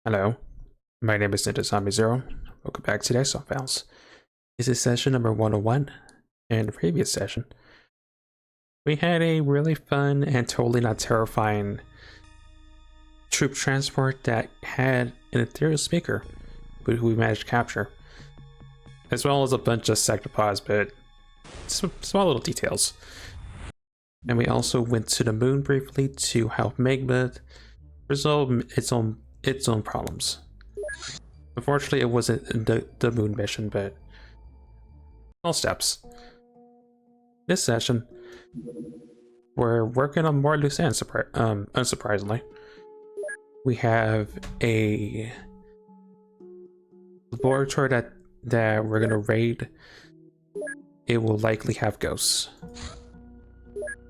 Hello, my name is Zombie Zero. Welcome back to Dice Files. This is session number 101. In the previous session, we had a really fun and totally not terrifying troop transport that had an ethereal speaker, who we managed to capture, as well as a bunch of sectopods, but some small little details. And we also went to the moon briefly to help Magma resolve its own problems. Unfortunately, it wasn't the moon mission, but all steps. This session, we're working on more loose ends, unsurprisingly. We have a laboratory that we're gonna raid. It will likely have ghosts.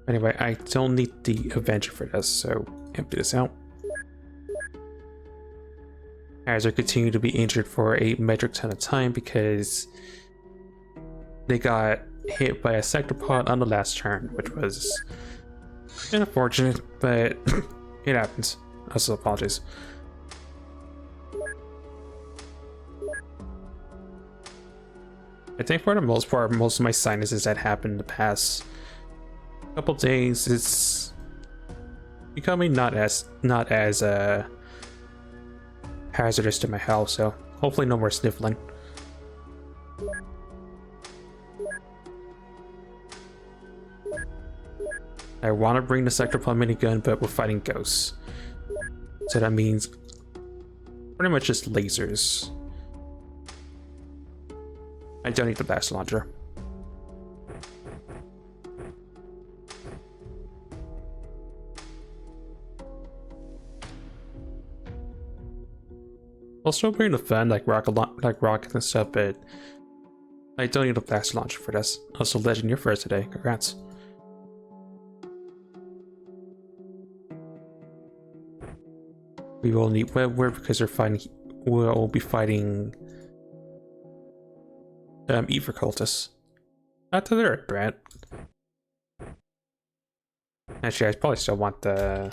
Anyway, I don't need the Avenger for this, so empty this out. Hazard continue to be injured for a metric ton of time because they got hit by a sectopod on the last turn, which was unfortunate, but it happens. Also, apologies. I think for the most part, most of my sinuses that happened in the past couple days is becoming not as hazardous to my health, so hopefully no more sniffling. I want to bring the sectopod minigun, but we're fighting ghosts, so that means pretty much just lasers. I don't need the blast launcher. I'll still bring the fun like rockets and stuff, but I don't need a blast launcher for this. Also, Legend, you're first today. Congrats. We will need webware because we'll be fighting Ether cultists. Not to their threat. Actually, I probably still want the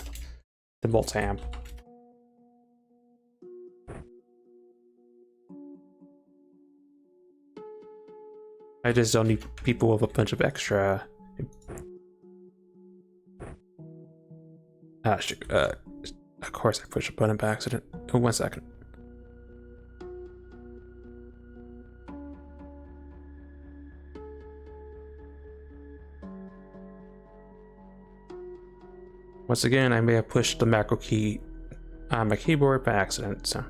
multi-amp. I just don't need people with a bunch of extra. Of course, I pushed a button by accident. Oh, 1 second. Once again, I may have pushed the macro key on my keyboard by accident, so.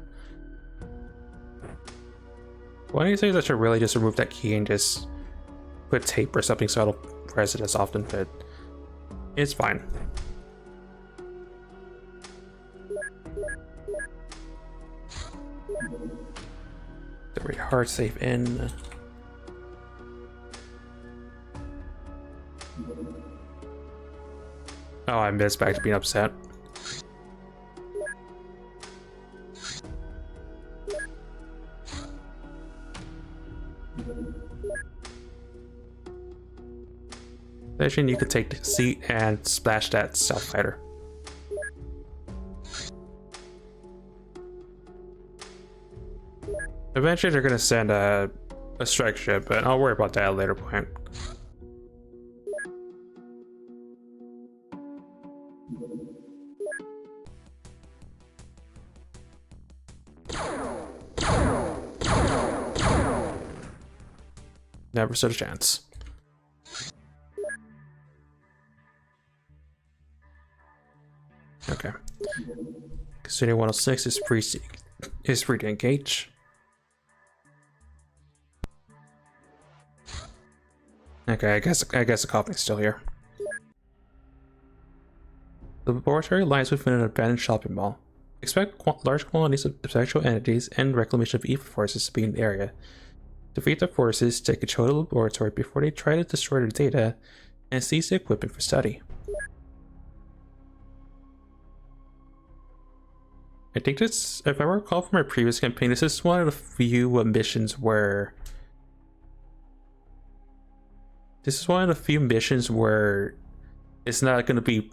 One of these days I should really just remove that key and just put tape or something so I don't press it as often, but it's fine. The very hard save in. Oh, I missed back to being upset. Imagine you could take the seat and splash that stealth fighter. Eventually they're gonna send a strike ship, but I'll worry about that at a later point. Never stood a chance. Okay. Considering 106 is free to engage. Okay, I guess the coughing's still here. The laboratory lies within an abandoned shopping mall. Expect large quantities of sexual entities and reclamation of evil forces to be in the area. Defeat the forces, take control of the laboratory before they try to destroy the data, and seize the equipment for study. I think this, if I recall from my previous campaign, this is one of the few missions where it's not gonna be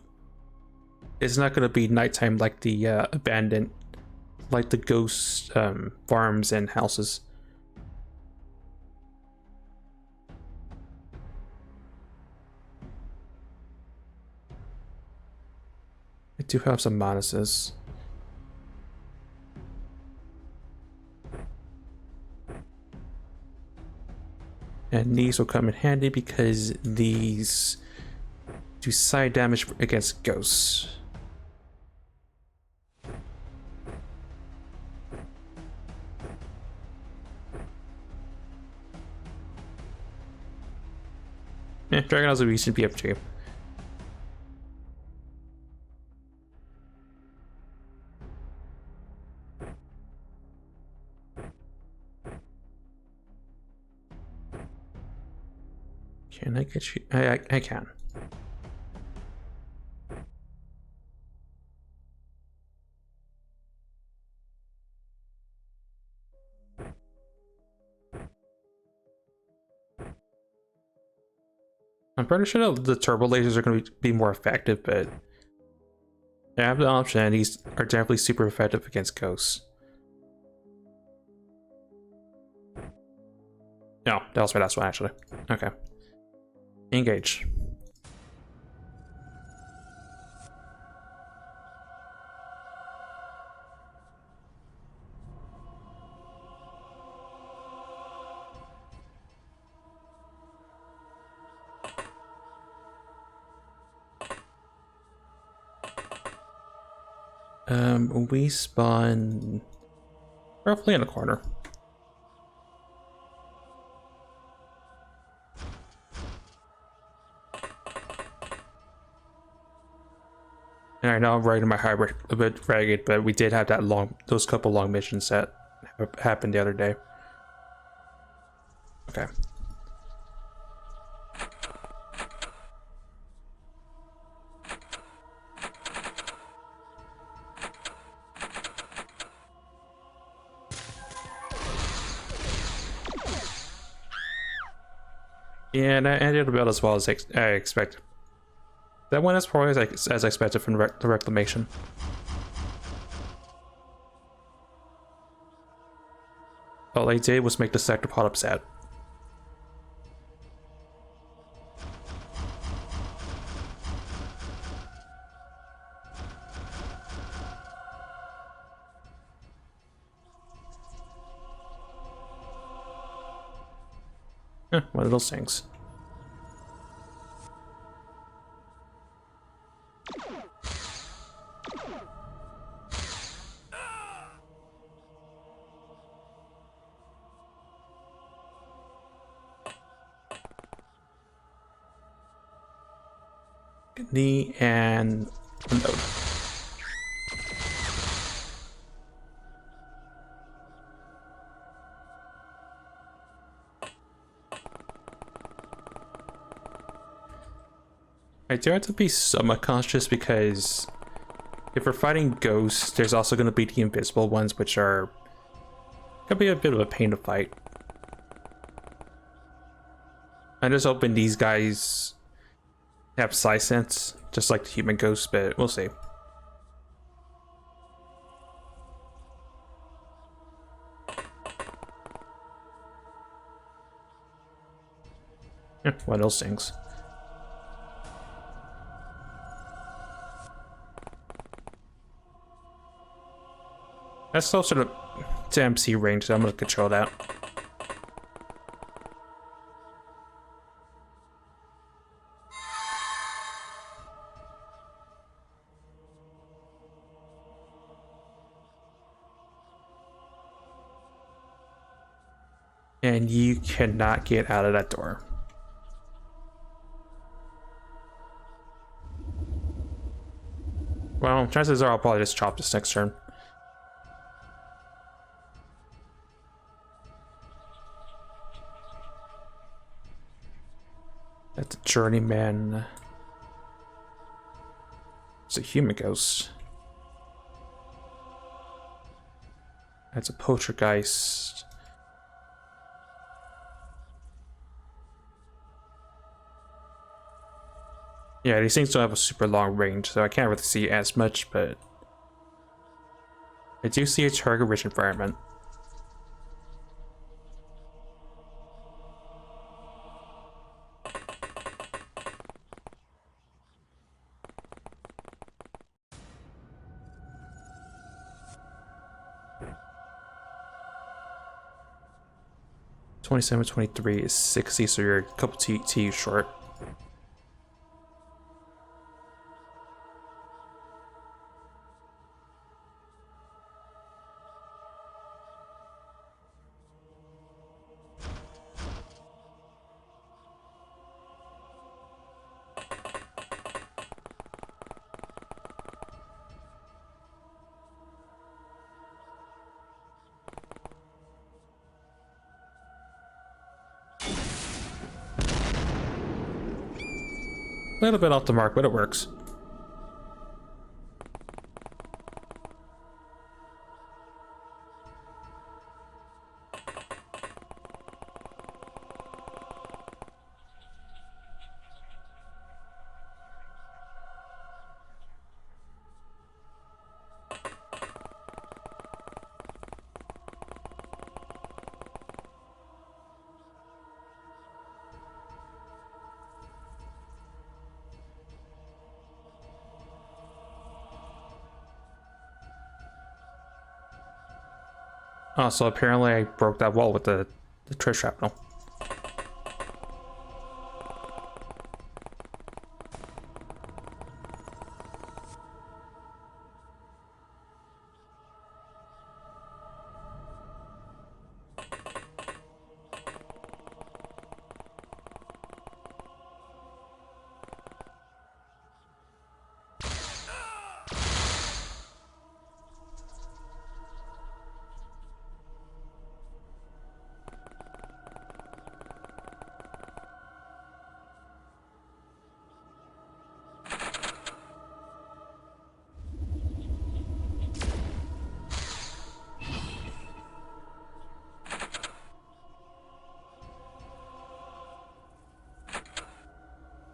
nighttime like the abandoned like the ghost farms and houses. I do have some minuses. And these will come in handy because these do side damage against ghosts. Dragon House we should be up to. Can I get you? I can. I'm pretty sure the turbo lasers are going to be more effective, but I have the option, and these are definitely super effective against ghosts. No, that was my last one, actually. Okay. Engage. We spawn roughly in the corner. And I know I'm writing my hybrid a bit ragged, but we did have those couple long missions that happened the other day. Okay. Yeah, and I ended about as well as I expected. That went as far as expected from the reclamation. All I did was make the sector pot upset. One of those things. Knee and node. I do have to be somewhat conscious because if we're fighting ghosts, there's also going to be the invisible ones, which are gonna be a bit of a pain to fight. I'm just hoping these guys have psi sense, just like the human ghosts, but we'll see. One of those things. That's closer to MC range, so I'm gonna control that. And you cannot get out of that door. Well, chances are I'll probably just chop this next turn. That's a journeyman. It's a human ghost. That's a poltergeist. Yeah, these things don't have a super long range, so I can't really see as much, but I do see a target-rich environment. $27, $23 is $60, so you're a couple TU short. A little bit off the mark, but it works. Oh, so apparently I broke that wall with the treasure shrapnel.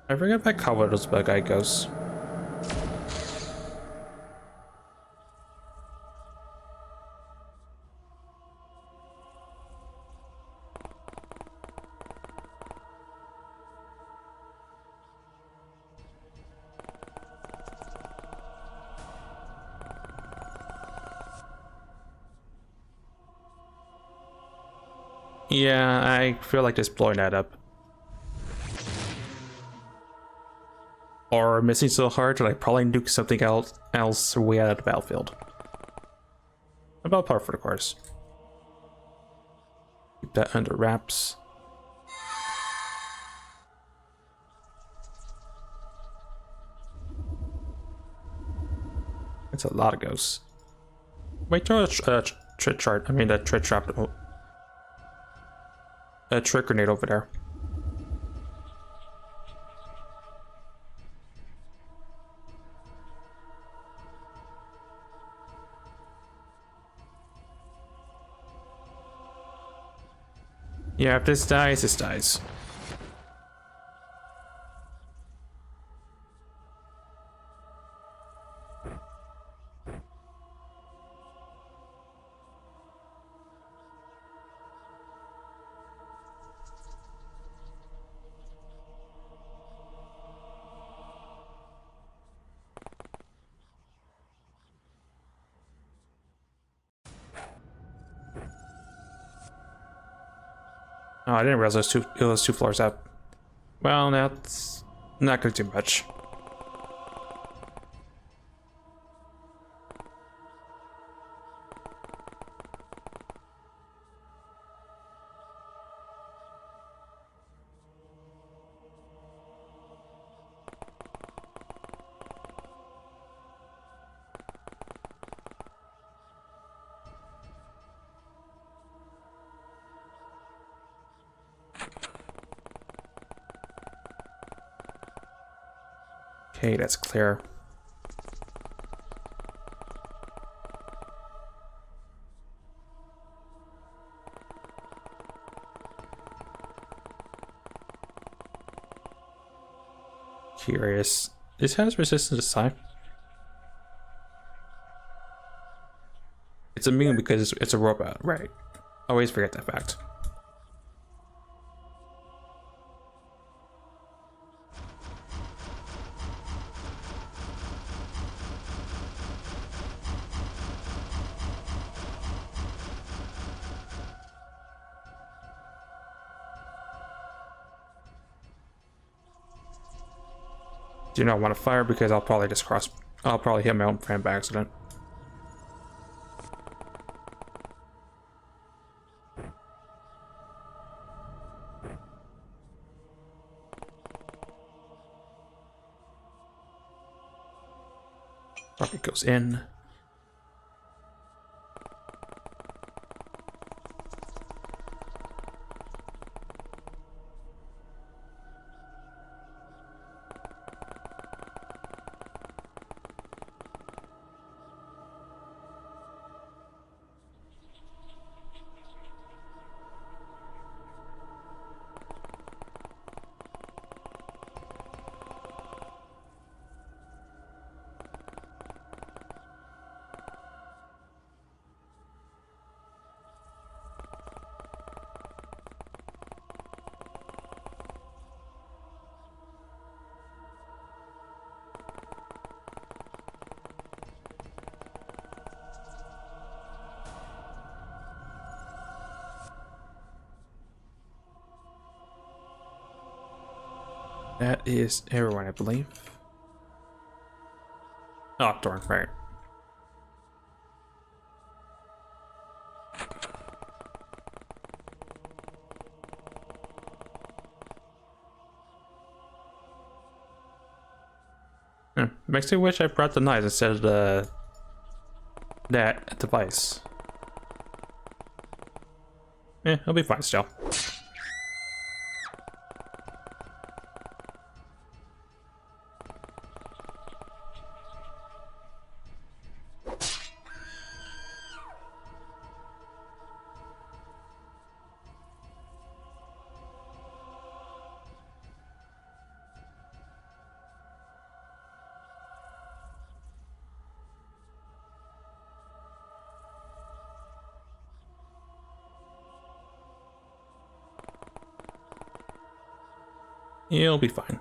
I forget if I caught where those bug guy goes. Yeah, I feel like just blowing that up. Or missing so hard that I probably nuke something else way out of the battlefield. About par for the course. Keep that under wraps. That's a lot of ghosts. Wait, throw a trick chart. I mean, that trick trap. A trick grenade over there. Yeah, if this dies, this dies. Oh, I didn't realize it was two floors up. Well, that's not gonna do much. Okay, that's clear. Curious. This has resistance to time. It's immune because it's a robot, right? Always forget that fact. Do not want to fire because I'll probably I'll probably hit my own friend by accident. Rocket goes in. That is everyone, I believe. Oh, darn, right. Makes me wish I brought the knives instead of that device. It'll be fine still. You'll be fine.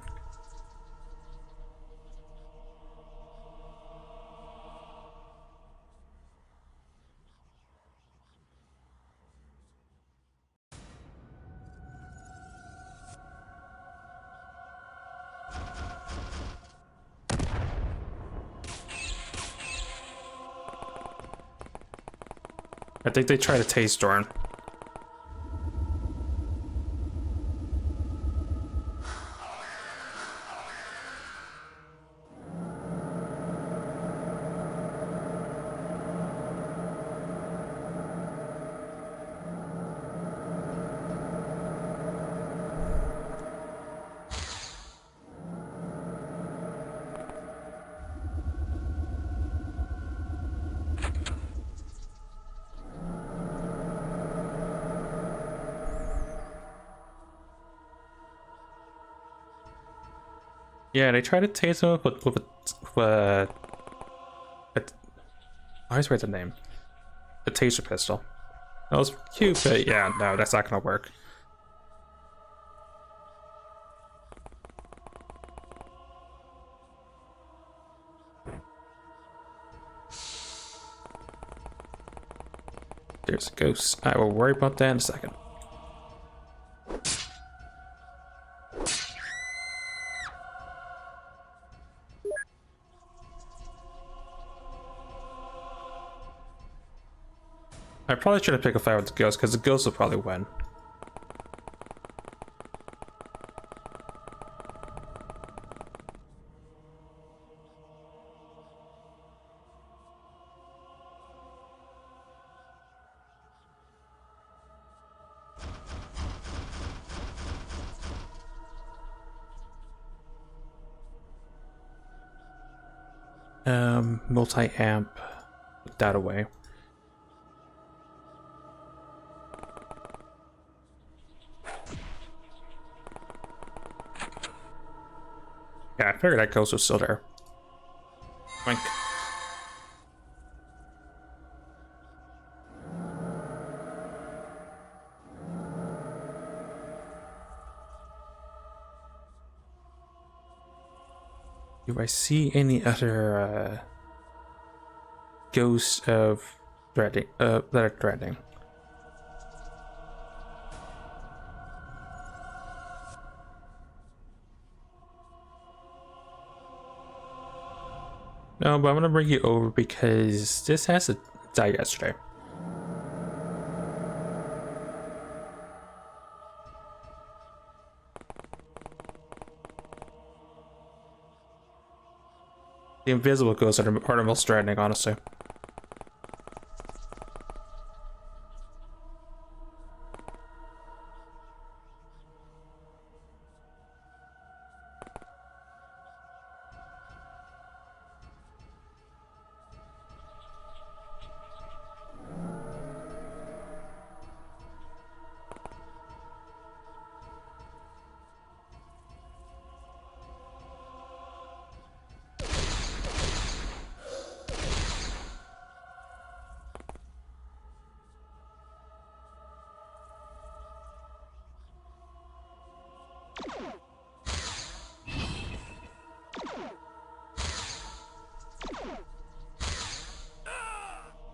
I think they try to tase Dorn. Yeah, they try to tase him with I always forget the name. A taser pistol. That was cute, but yeah, no, that's not gonna work. There's a ghost. I will worry about that in a second. I probably should have picked a fight with the ghost because the ghost will probably win. Multi-amp. Put that away. Yeah, I figured that ghost was still there. Wink. Do I see any other ghosts of threatening that are threatening? No, but I'm gonna bring you over because this has to die yesterday. The invisible ghosts are the most threatening, honestly.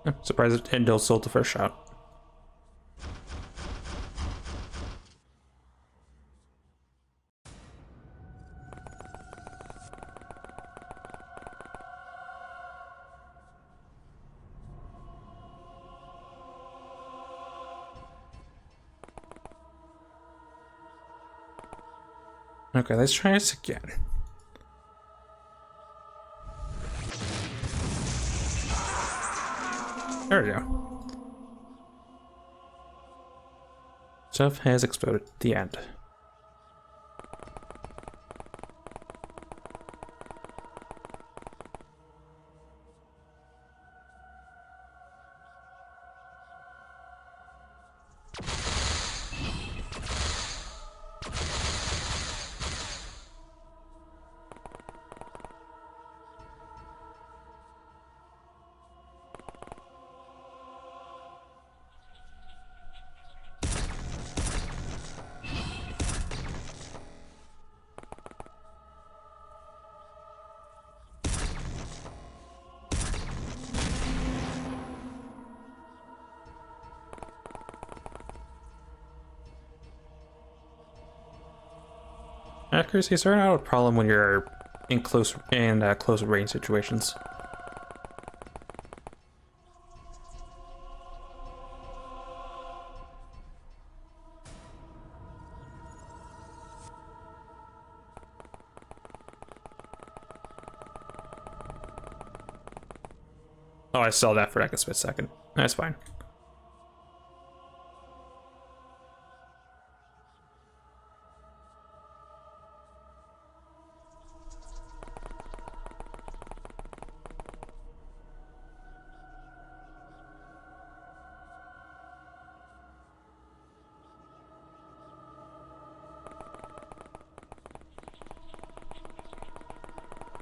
I'm surprised it didn't sold the first shot. Okay, let's try this again. There we go. Stuff has exploded. The end. Accuracy is certainly not a problem when you're in close range situations. Oh, I saw that for like a split second. That's fine.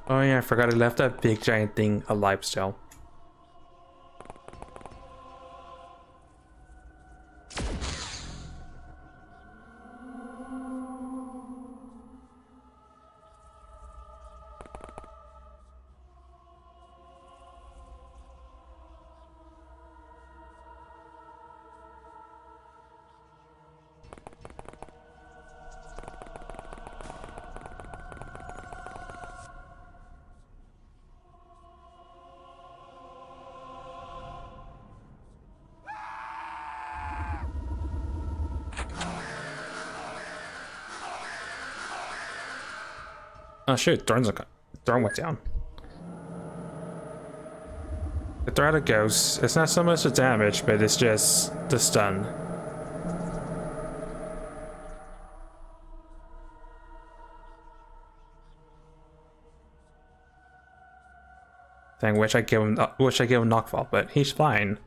Oh yeah, I forgot I left that big giant thing alive still. Oh shoot, Thorn went down. The threat of ghosts, it's not so much the damage, but it's just the stun. Thing wish I give him knockfall, but he's fine.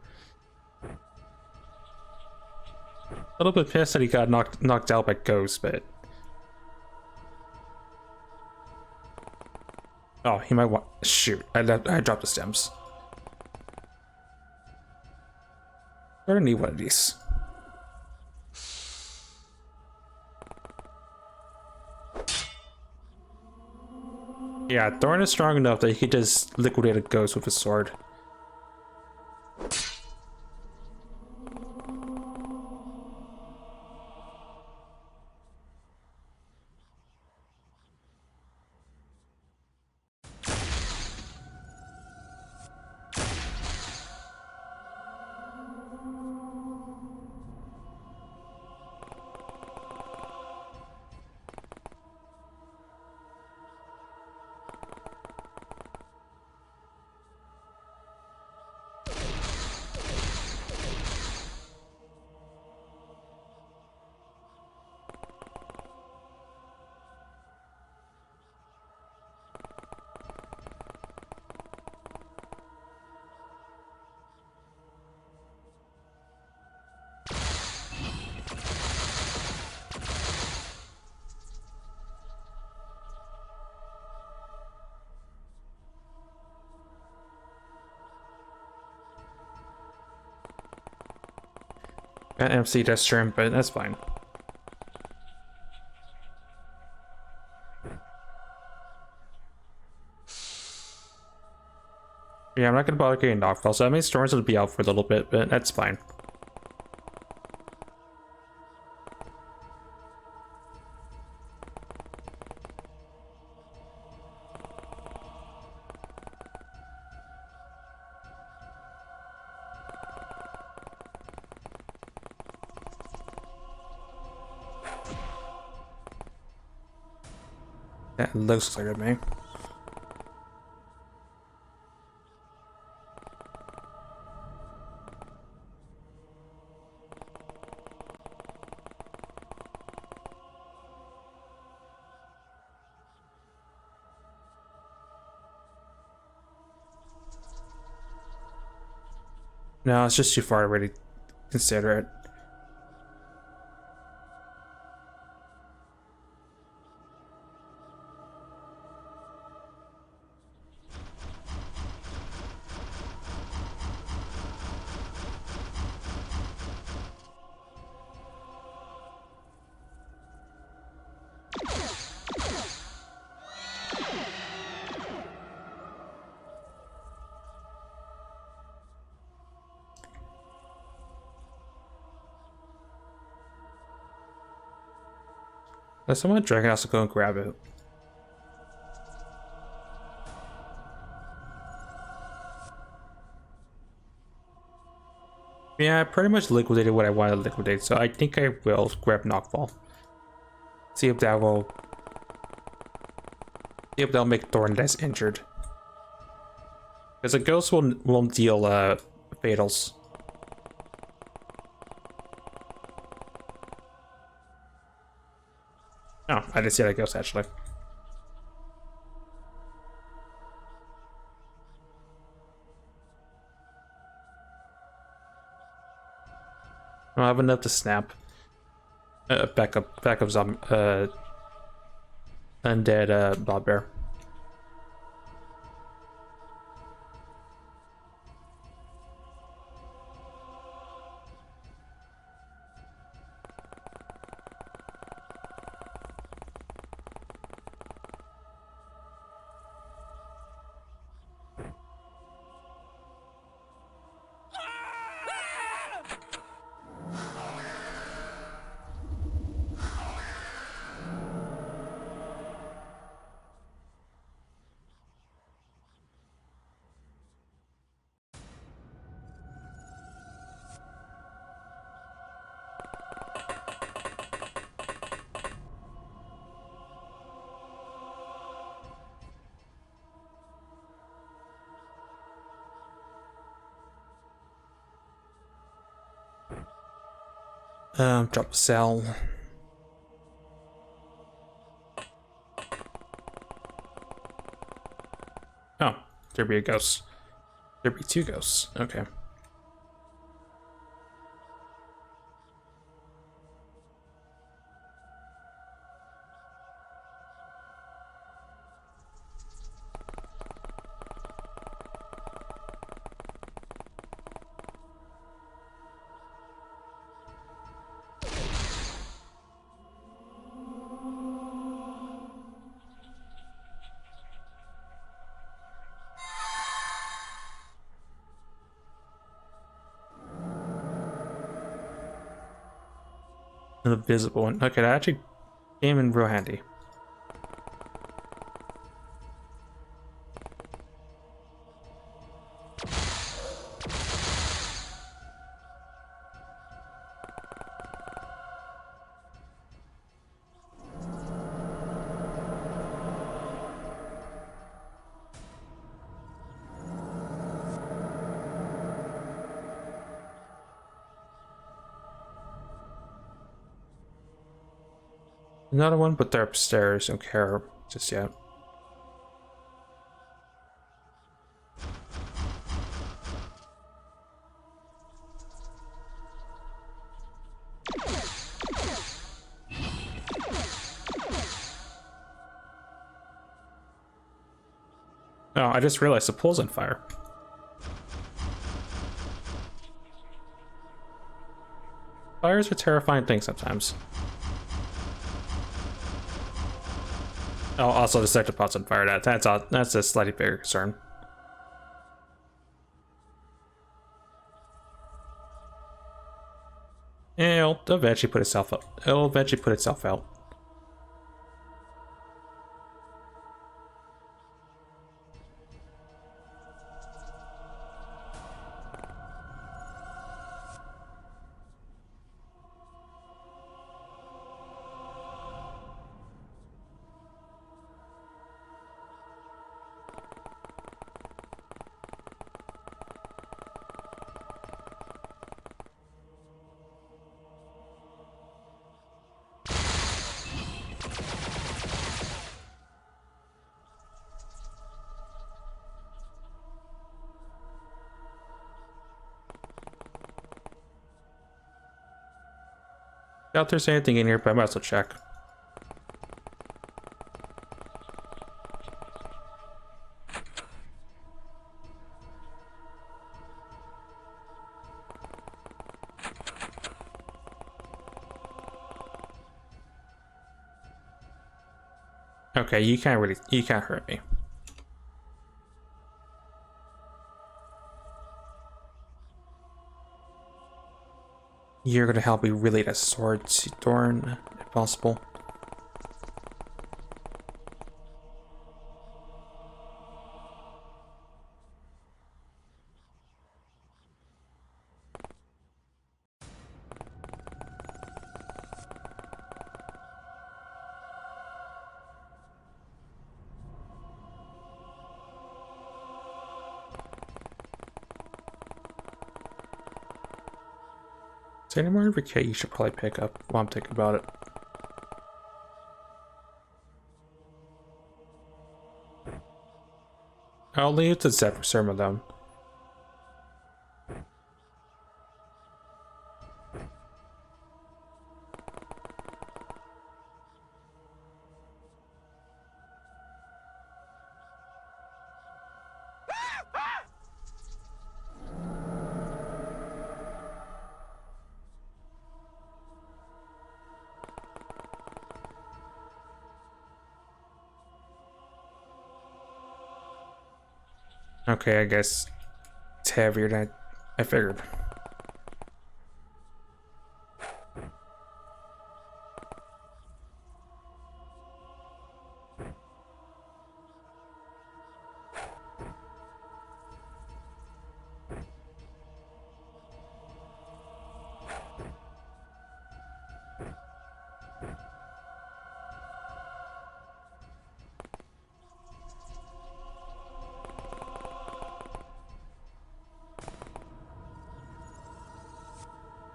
A little bit pissed that he got knocked out by ghosts, but oh, he might want. Shoot, I dropped the stems. I don't need one of these. Yeah, Thorn is strong enough that he could just liquidate a ghost with a sword. Got MC this turn, but that's fine. Yeah, I'm not gonna bother getting knockfall, so that means Storms will be out for a little bit, but that's fine. That looks clear to me. No, it's just too far away to consider it. Let someone at Dragon House to go and grab it. Yeah, I pretty much liquidated what I wanted to liquidate, so I think I will grab Knockfall. See if that will... See if that'll make Thorn less injured. Because a ghost won't deal fatals. Oh, I didn't see that ghost actually. I don't have enough to snap. Backup zombie, undead Bob Bear. Drop a cell. Oh, there'd be a ghost. There'd be two ghosts. Okay. An invisible one. Okay, that actually came in real handy. Another one, but they're upstairs. Don't care just yet. Oh, I just realized the pool's on fire. Fires are terrifying things sometimes. Oh, also the sector pot's on fire. That's a slightly bigger concern. It'll eventually put itself up. It'll eventually put itself out. Doubt if there's anything in here, but I might as well check. Okay, you can't hurt me. You're gonna help me relay that sword to Dorn, if possible. Is there any more info you should probably pick up while I'm thinking about it? I'll leave it to Zephyr Sermon then. Okay, I guess it's heavier than I figured.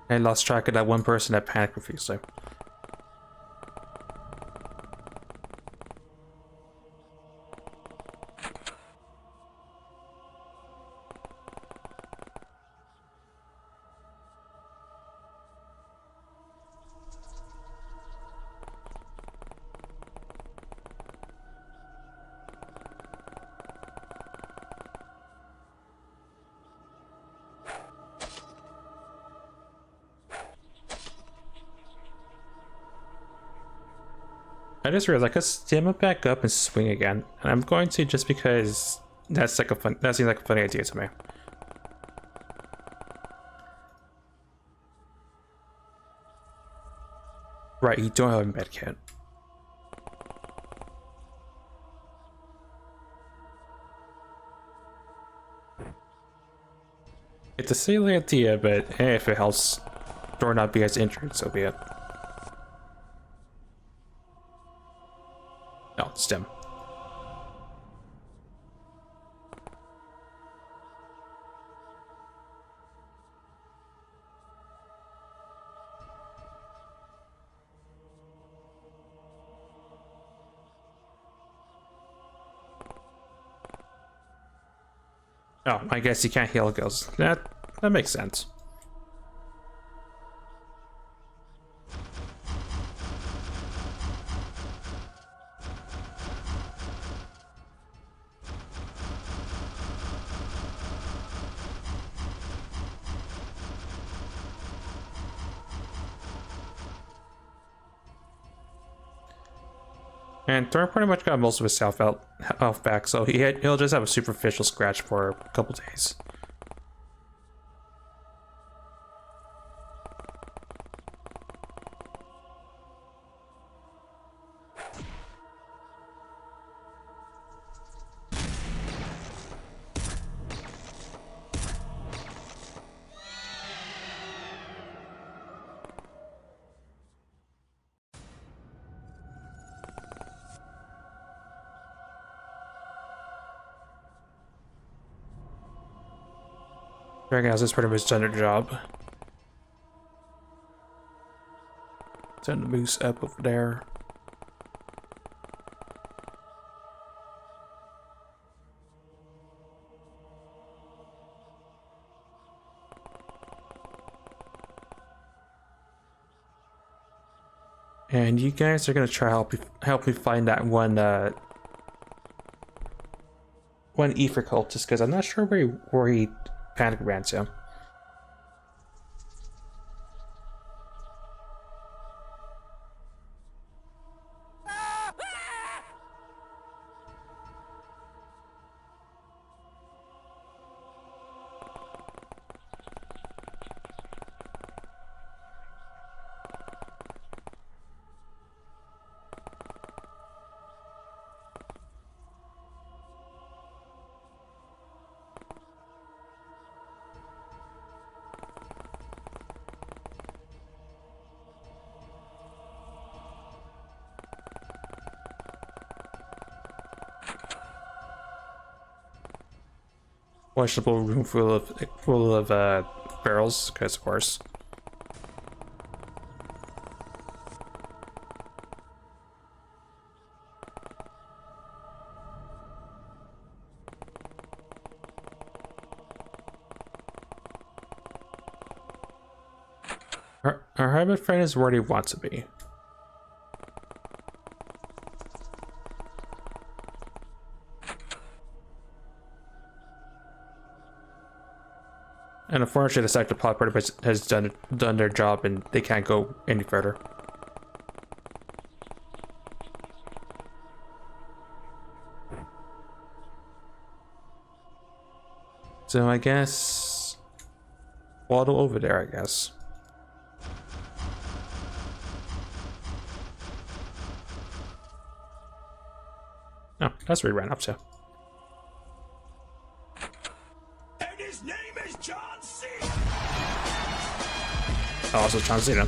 I lost track of that one person that panicked profusely. I just realized I could stim it back up and swing again, and I'm going to just because that seems like a funny idea to me. Right, you don't have a medkit. It's a silly idea, but hey, if it helps Thor not be as injured, so be it. No, stem. Oh, I guess you can't heal ghosts. That makes sense. And Thor pretty much got most of his health back, so he'll just have a superficial scratch for a couple days. Dragon House has pretty much done their job. Send the moose up over there. And you guys are gonna try help me find that one Ether cultist, because I'm not sure where he panic ran to. Questionable room full of barrels, because of course. Our hermit friend is where he wants to be. And unfortunately, the sector plot pretty much has done their job, and they can't go any further. So I guess waddle over there, I guess. Oh, that's where he ran up to. And his name is John Cena. Oh, also John Cena.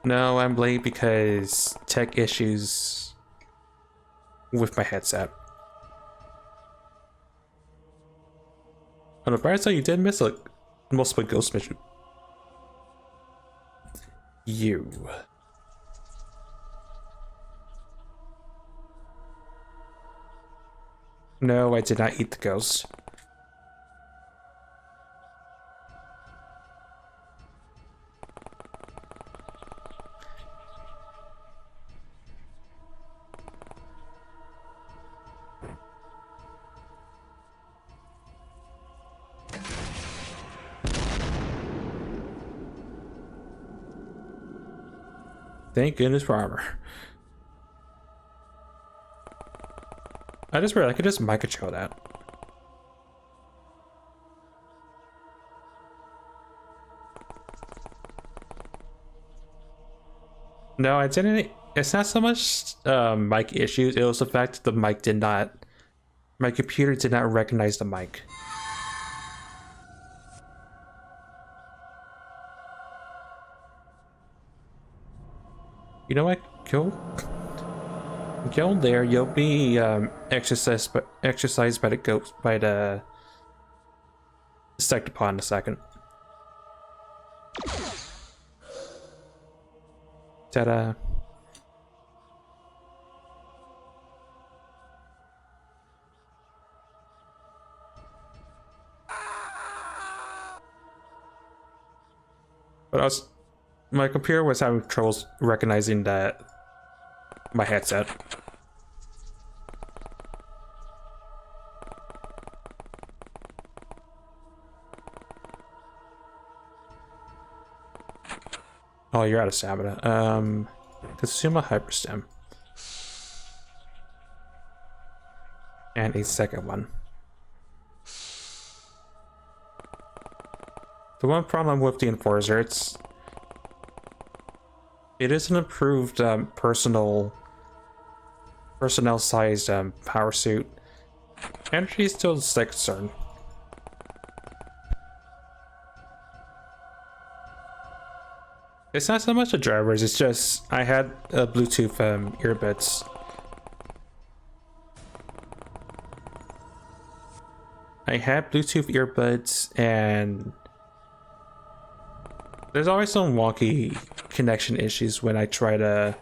No, I'm late because tech issues with my headset. On the bright side, you did miss a multiple ghost mission. You. No, I did not eat the ghost. Thank goodness for armor. I just realized I could just mic control that. No, I didn't. It's not so much mic issues. It was the fact that the mic did not. My computer did not recognize the mic. You know what? Go there. You'll be exercised by the ghost by the Insectopod in a second. Ta-da. But my computer was having troubles recognizing that my headset. Oh, you're out of stamina. Consume a hyperstem. And a second one. The one problem with the Enforcer, it is an improved personnel-sized power suit. Energy is still a slight concern. It's not so much the drivers, it's just I had Bluetooth earbuds. I had Bluetooth earbuds, and there's always some wonky connection issues when I try to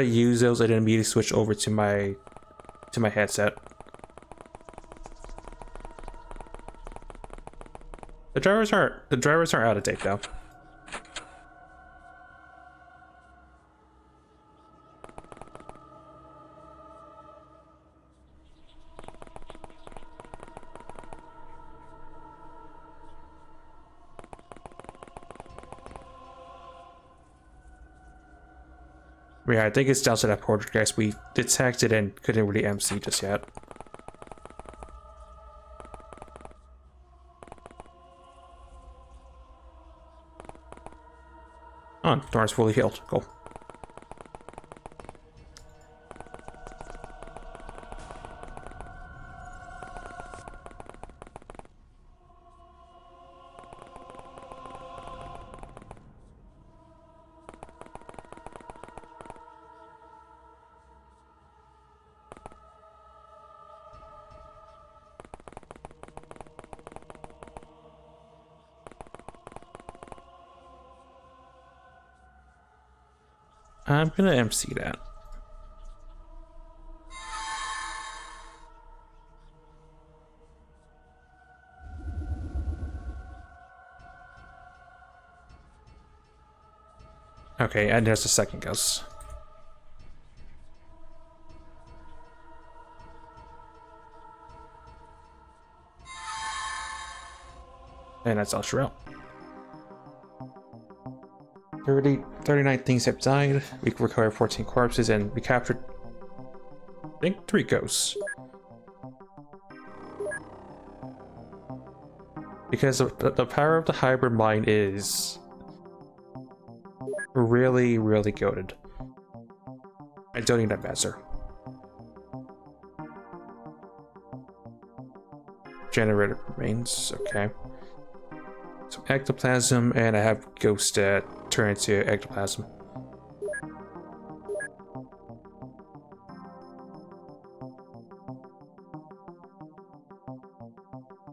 use those and then immediately switch over to my headset. The drivers aren't out of date though. Yeah, I think it's down to that poltergeist we detected and couldn't really MC just yet. Oh, Thorn's fully healed. Cool. I'm gonna MC that. Okay, and there's the second ghost. And that's all Sherelle. 39 things have died. We recovered 14 corpses and we captured, I think, 3 ghosts. Because of the power of the hybrid mind is really, really goated. I don't need that master. Generator remains, okay. Some ectoplasm, and I have ghost turn into ectoplasm.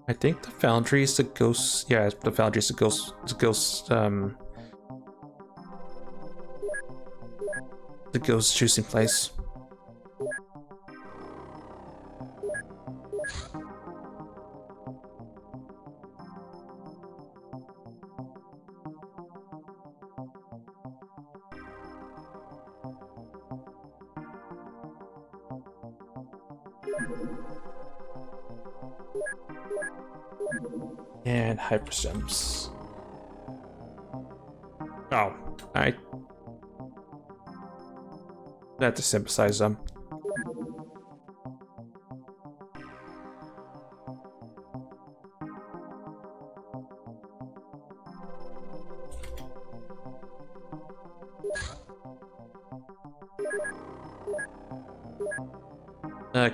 I think the foundry is the ghost. Yeah, the foundry is the ghost. The ghost choosing place. And hyperstems. Oh, I have to synthesize them.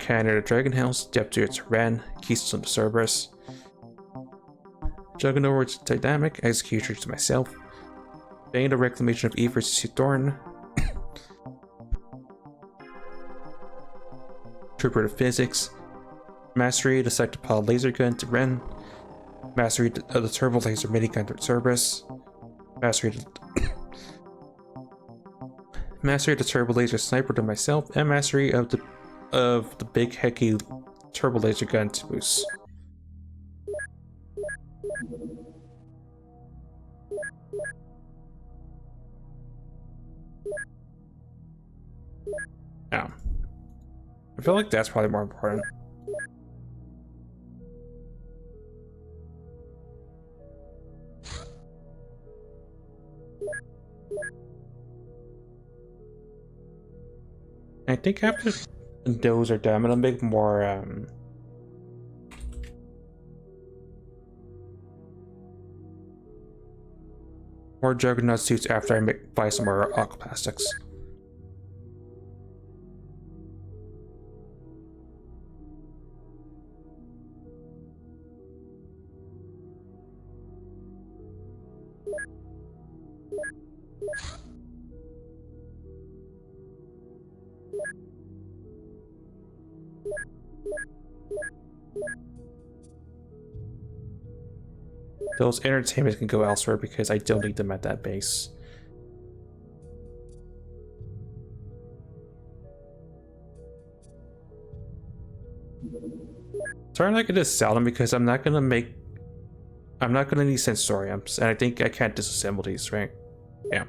Canada Dragon House, Depth to its Ren, Keystone to Cerberus. Juggernaut's Dynamic, Executioner to myself. Bane the Reclamation of Evers to Thorn. Trooper to Physics. Mastery the Sectopod Laser Gun to Ren. Mastery of the Turbo Laser Minigun to Cerberus. Mastery of the Turbo Laser Sniper to myself, and Mastery of the Big Hecky Turbo Laser Gun to Moose. Now, I feel like that's probably more important. I think after those are done, I'm gonna make more Juggernaut suits after I buy some more Aquaplastics. Those entertainments can go elsewhere because I don't need them at that base. Sorry, I could just sell them because I'm not gonna need sensoriums, and I think I can't disassemble these, right? Yeah.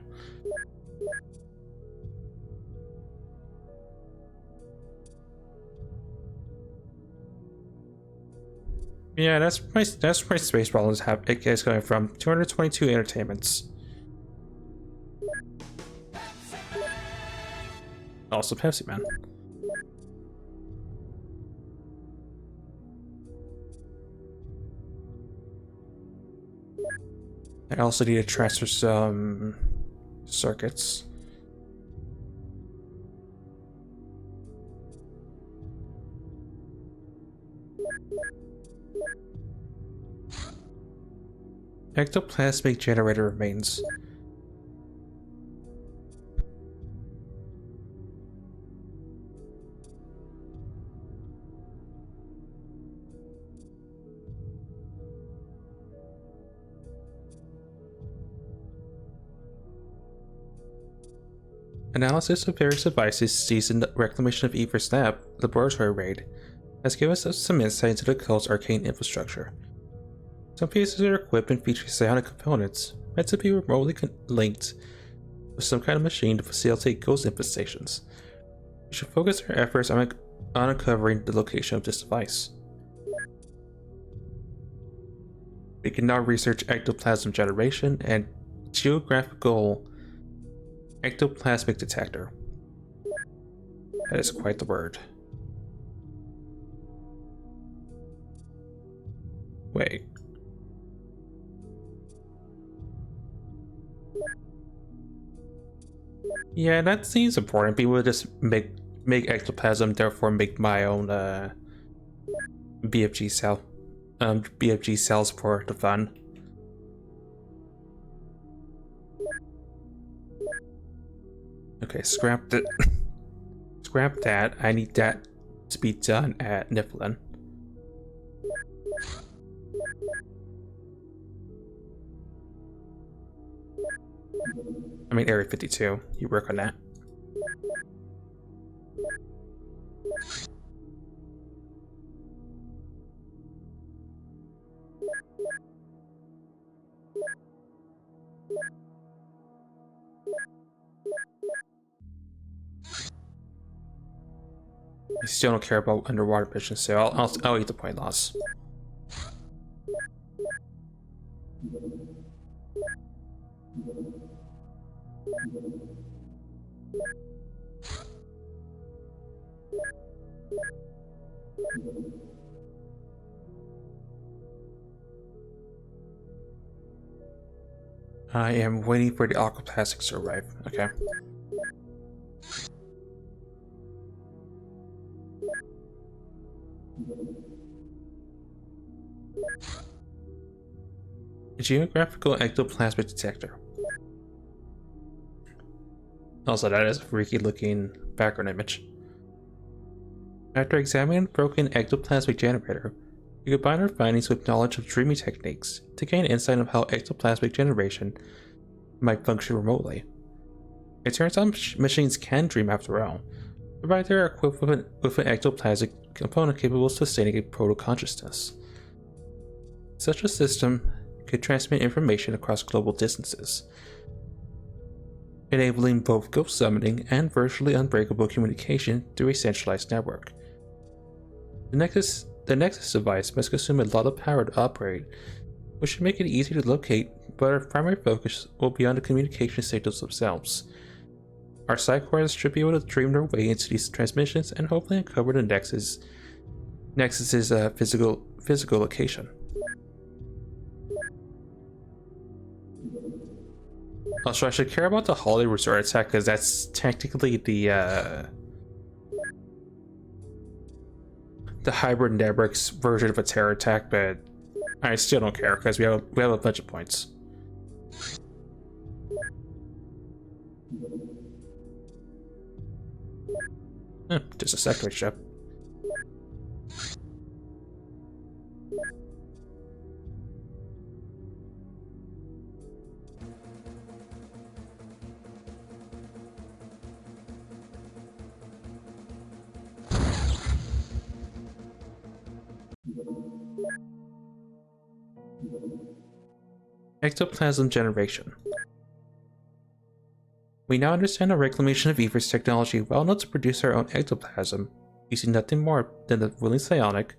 Yeah, that's my space problems have it is going from 222 entertainments. Also Pepsi Man. I also need to transfer some circuits. Ectoplasmic generator remains. Analysis of various devices seized in the Reclamation of Evers Lab laboratory raid has given us some insight into the cult's arcane infrastructure. Some pieces of their equipment feature psionic components, meant to be remotely linked with some kind of machine to facilitate ghost infestations. We should focus our efforts on uncovering the location of this device. We can now research ectoplasm generation and geographical ectoplasmic detector. That is quite the word. Wait. Yeah, that seems important. People would just make ectoplasm, therefore make my own BFG cell. BFG cells for the fun. Okay, scrap that. Scrap that. I need that to be done at Niflin. I mean, Area 52. You work on that. I still don't care about underwater missions, so I'll eat the point loss. I am waiting for the aquaplastics to arrive. Okay. Geographical ectoplasmic detector. Also, that is a freaky looking background image. After examining the broken ectoplasmic generator, we combine our findings with knowledge of dreaming techniques to gain insight of how ectoplasmic generation might function remotely. It turns out machines can dream after all, provided they are equipped with an ectoplasmic component capable of sustaining a proto-consciousness. Such a system could transmit information across global distances, enabling both ghost summoning and virtually unbreakable communication through a centralized network. The Nexus device must consume a lot of power to operate, which should make it easy to locate, but our primary focus will be on the communication signals themselves. Our Psychors should be able to dream their way into these transmissions and hopefully uncover the Nexus's physical location. Also, I should care about the Holiday Resort attack because that's technically the hybrid network's version of a terror attack, but I still don't care because we have a bunch of points. Just a sector ship. Ectoplasm generation. We now understand the reclamation of Ether's technology well enough to produce our own ectoplasm, using nothing more than the willing psionic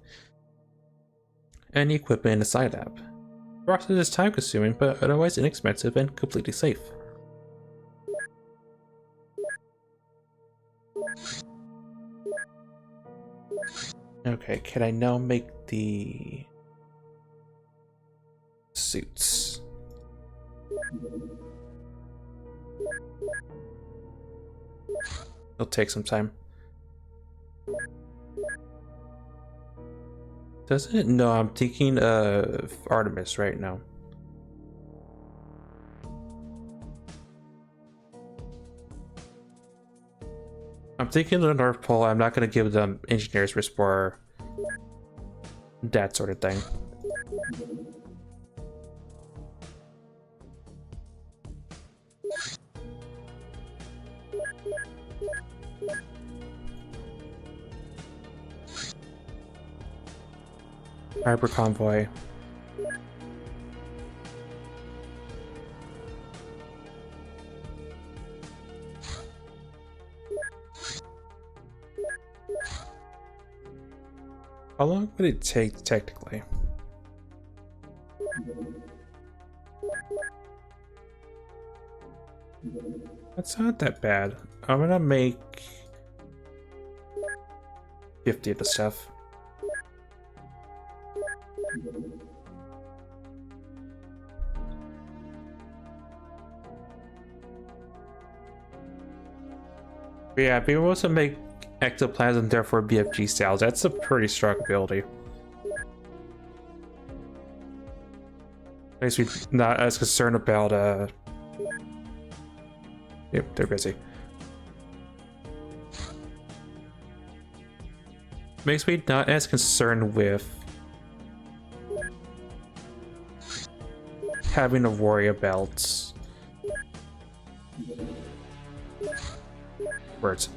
and the equipment in the side lab. The process is time consuming, but otherwise inexpensive and completely safe. Okay, can I now make the suits? It'll take some time. Doesn't it? No, I'm thinking of Artemis right now. I'm thinking of the North Pole. I'm not going to give them engineers risk for that sort of thing. Hyper convoy. How long would it take technically? That's not that bad. I'm gonna make 50 of the stuff. Yeah, being able to make ectoplasm, therefore BFG styles, that's a pretty strong ability. Makes me not as concerned about, Yep, they're busy. Makes me not as concerned with having to worry about words.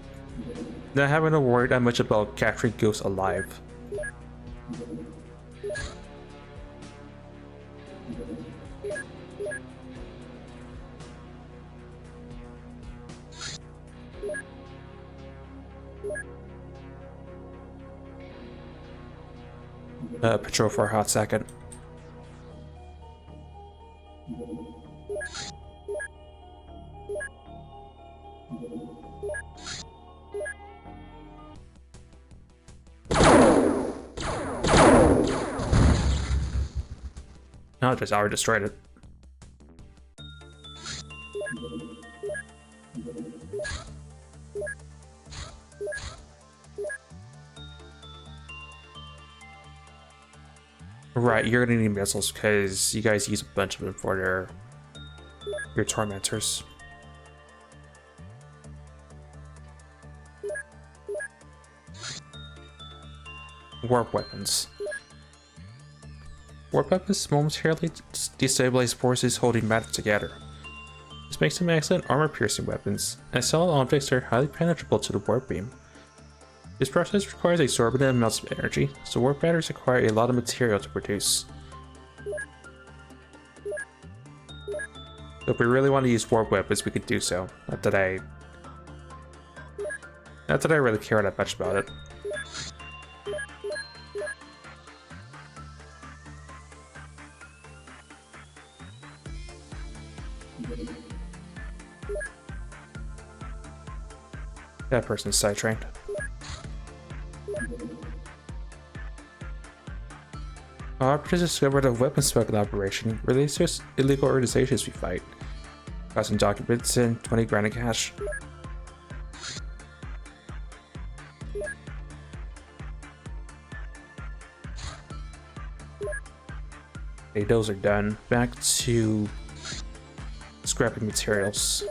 Not having to worry that much about capturing ghosts alive. Patrol for a hot second. No, just already destroyed it. Right, you're gonna need missiles because you guys use a bunch of them for your tormentors. Warp weapons. Warp weapons momentarily destabilize forces holding matter together. This makes them excellent armor-piercing weapons, and solid objects are highly penetrable to the warp beam. This process requires exorbitant amounts of energy, so warp batteries require a lot of material to produce. So if we really want to use warp weapons, we could do so. Not that I really care that much about it. That person is side-trained. Operatives discovered a weapons smuggling operation related to illegal organizations we fight. Got some documents and 20 grand in cash. Okay, those are done. Back to scrapping materials.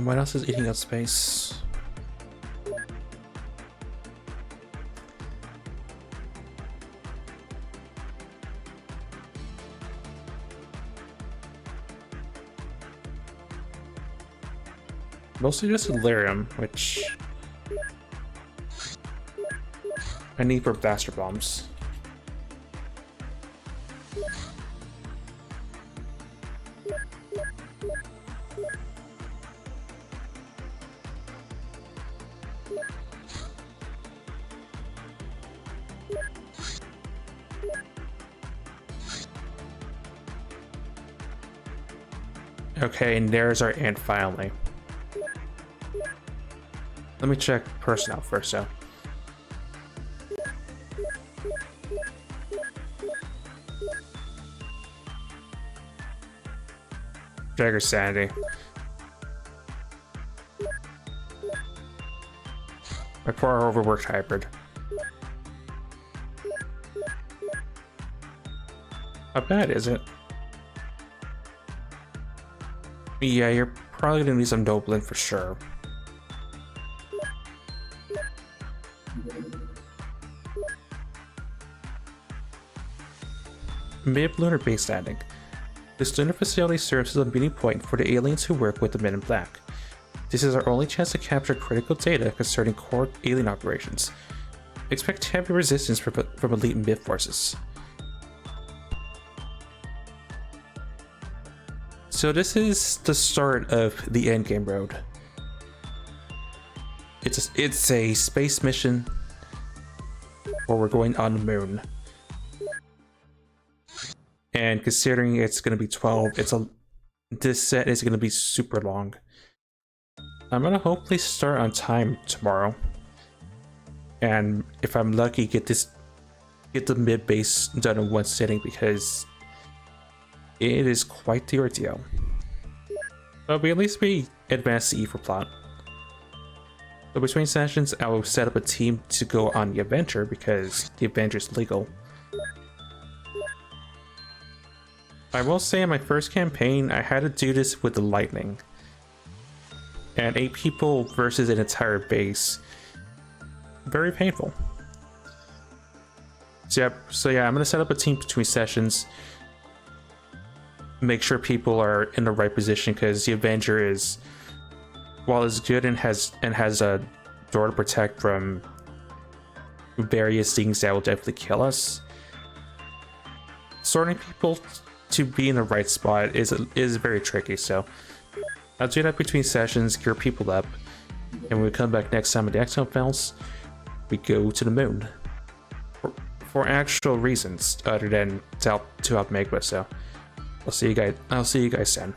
What else is eating up space? Mostly just Delirium, which I need for blaster bombs. Okay, and there's our ant finally. Let me check personnel first, though. Jagger sanity. My poor overworked hybrid. How bad is it? Yeah, you're probably gonna need some Doblin for sure. Mid-lunar base landing. This lunar facility serves as a meeting point for the aliens who work with the Men in Black. This is our only chance to capture critical data concerning core alien operations. Expect heavy resistance from elite mid forces. So this is the start of the endgame road. It's a space mission where we're going on the moon. And considering it's going to be 12, this set is going to be super long. I'm going to hopefully start on time tomorrow. And if I'm lucky, get the mid base done in one sitting, because it is quite the ordeal. But at least we advance the E4 plot. So between sessions, I will set up a team to go on the adventure, because the adventure is legal. I will say in my first campaign, I had to do this with the lightning. And 8 people versus an entire base. Very painful. So yeah, I'm gonna set up a team between sessions. Make sure people are in the right position, because the Avenger is, while it's good and has a door to protect from various things that will definitely kill us, sorting people to be in the right spot is very tricky. So I'll do that between sessions, gear people up, and when we come back next time with the XL Files, we go to the moon for actual reasons other than to help make us. So I'll see you guys then.